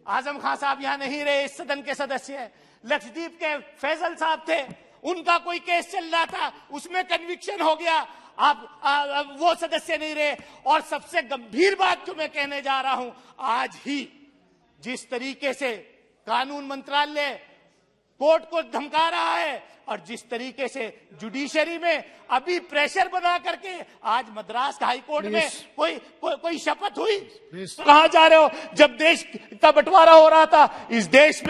आजम खान साहब यहां नहीं रहे, इस सदन के सदस्य हैं। लक्षद्वीप के फैजल साहब थे, उनका कोई केस चल रहा था, उसमें कन्विक्शन हो गया, आप वो सदस्य नहीं रहे। और सबसे गंभीर बात जो मैं कहने जा रहा हूं, आज ही जिस तरीके से कानून मंत्रालय कोर्ट को धमका रहा है और जिस तरीके से जुडिशरी में अभी प्रेशर बना करके आज मद्रास हाई कोर्ट में कोई शपथ हुई, कहां जा रहे हो? जब देश का बंटवारा हो रहा था, इस देश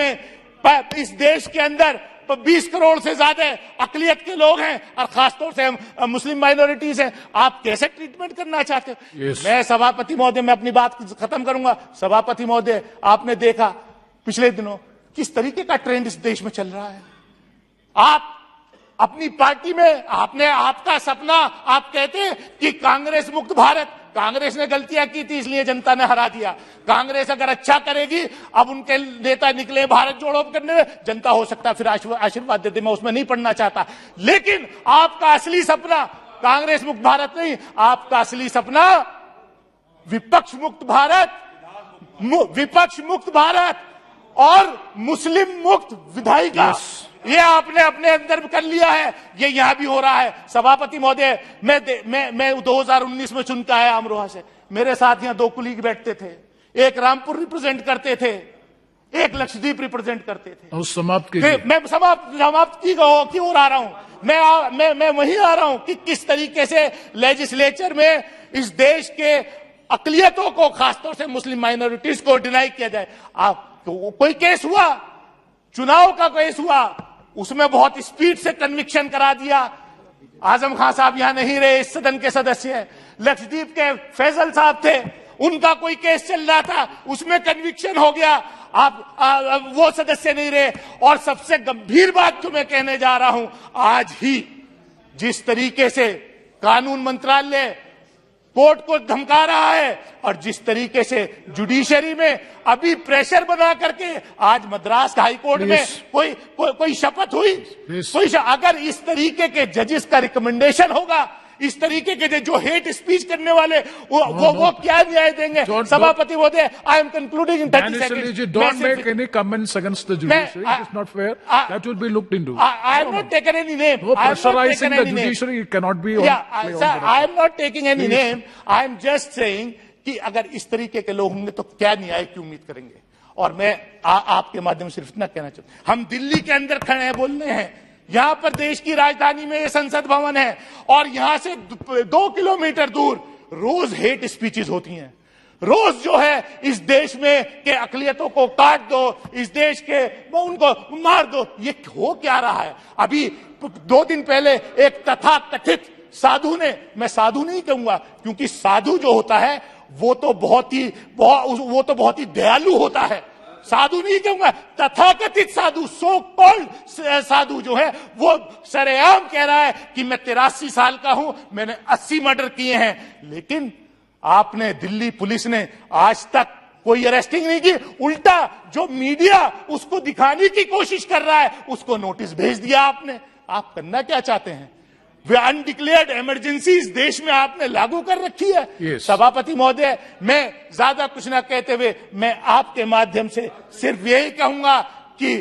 के अंदर 20 करोड़ से ज्यादा अकलियत के लोग हैं और खासतौर से मुस्लिम माइनॉरिटीज हैं, आप कैसे ट्रीटमेंट करना चाहते हो? मैं सभापति महोदय, मैं अपनी बात खत्म करूंगा। सभापति महोदय, आपने देखा पिछले दिनों किस तरीके का ट्रेंड इस देश में चल रहा है। आप अपनी पार्टी में आपका सपना, आप कहते हैं कि कांग्रेस मुक्त भारत, कांग्रेस ने गलतियां की थी इसलिए जनता ने हरा दिया। कांग्रेस अगर अच्छा करेगी, अब उनके नेता निकले भारत जोड़ो करने में, जनता हो सकता है फिर आशीर्वाद देते, मैं उसमें नहीं पढ़ना चाहता। लेकिन आपका असली सपना कांग्रेस मुक्त भारत नहीं, आपका असली सपना विपक्ष मुक्त भारत और मुस्लिम मुक्त विधायिका, ये आपने अपने अंदर कर लिया है। ये यहां भी हो रहा है। सभापति महोदय, मैं 2019 में चुन के आया अमरोहा से, मेरे साथ यहां 2 कुलीग बैठते थे, एक रामपुर रिप्रेजेंट करते थे, एक लक्षद्वीप रिप्रेजेंट करते थे। समाप्त मैं समाप्त क्यों आ रहा हूं? मैं वहीं आ रहा हूं कि किस तरीके से लेजिस्लेचर में इस देश के अकलियतों को, खासतौर से मुस्लिम माइनॉरिटीज को डिनाई किया जाए। तो कोई केस हुआ, चुनाव का केस हुआ, उसमें बहुत स्पीड से कन्विक्शन करा दिया। आजम खान साहब यहां नहीं रहे, इस सदन के सदस्य हैं। लक्षद्वीप के फैजल साहब थे, उनका कोई केस चल रहा था, उसमें कन्विक्शन हो गया, आप वो सदस्य नहीं रहे। और सबसे गंभीर बात जो मैं कहने जा रहा हूं, आज ही जिस तरीके से कानून मंत्रालय कोर्ट को धमका रहा है और जिस तरीके से जुडिशरी में अभी प्रेशर बना करके आज मद्रास हाई कोर्ट में कोई शपथ हुई, अगर इस तरीके के जजेस का रिकमेंडेशन होगा, इस तरीके के जो हेट स्पीच करने वाले वो क्या न्याय देंगे? सभापति महोदय, I am concluding in 30 seconds. Don't make any comments against the judiciary. It is not fair. That will be looked into. I am not taking any name. No, pressurizing the judiciary cannot be. Sir, I am not taking any name. I am just saying कि अगर इस तरीके के लोग होंगे तो क्या न्याय की उम्मीद करेंगे? और मैं आपके माध्यम से सिर्फ इतना कहना चाहता हूं, हम दिल्ली के अंदर खड़े हैं, बोल रहे हैं, यहां पर देश की राजधानी में ये संसद भवन है और यहां से 2 किलोमीटर दूर रोज हेट स्पीचेस होती हैं। रोज जो है इस देश में के अकलियतों को काट दो, इस देश के उनको मार दो, ये हो क्या रहा है? अभी 2 दिन पहले एक तथाकथित साधु ने, मैं साधु नहीं कहूंगा क्योंकि साधु जो होता है वो तो बहुत ही दयालु होता है, साधु नहीं कहूंगा, तथाकथित साधु, सो कॉल्ड साधु जो है वो सरेआम कह रहा है कि मैं 83 साल का हूं, मैंने 80 मर्डर किए हैं। लेकिन आपने, दिल्ली पुलिस ने आज तक कोई अरेस्टिंग नहीं की, उल्टा जो मीडिया उसको दिखाने की कोशिश कर रहा है उसको नोटिस भेज दिया आपने। आप करना क्या चाहते हैं? वे अनडिक्लेयर्ड इमरजेंसी इस देश में आपने लागू कर रखी है। सभापति महोदय, मैं ज्यादा कुछ ना कहते हुए मैं आपके माध्यम से सिर्फ यही कहूंगा कि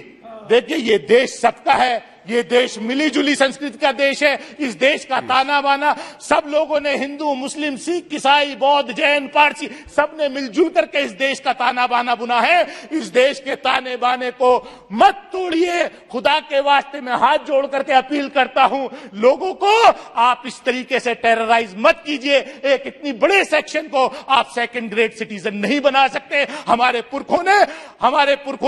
देखिए, ये देश सबका है, ये देश मिली जुली संस्कृति का देश है। इस देश का ताना बाना सब लोगों ने, हिंदू, मुस्लिम, सिख, ईसाई, बौद्ध, जैन, पारसी, सब ने मिलजुल करके इस देश का ताना बाना बुना है। इस देश के ताने बाने को मत तोड़िए, खुदा के वास्ते मैं हाथ जोड़ करके अपील करता हूं लोगों को, आप इस तरीके से टेरराइज मत कीजिए। एक इतनी बड़े सेक्शन को आप 2nd ग्रेड सिटीजन नहीं बना सकते। हमारे पुरखों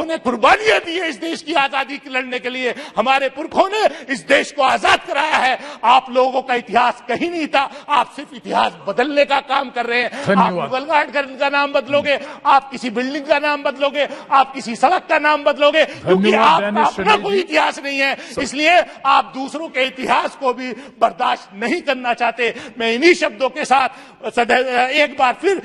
ने कुर्बानियां दी है इस देश की आजादी की लड़ने के लिए, हमारे पुरखों ने इस देश को आजाद कराया है। आप लोगों का इतिहास कहीं नहीं था, आप सिर्फ इतिहास बदलने का काम कर रहे हैं। आप मुगल घाट का नाम बदलोगे, आप किसी बिल्डिंग का नाम बदलोगे, आप किसी सड़क का नाम बदलोगे, क्योंकि आपका अपना कोई इतिहास नहीं है, इसलिए आप दूसरों के इतिहास को भी बर्दाश्त नहीं करना चाहते। मैं इन्हीं शब्दों के साथ एक बार फिर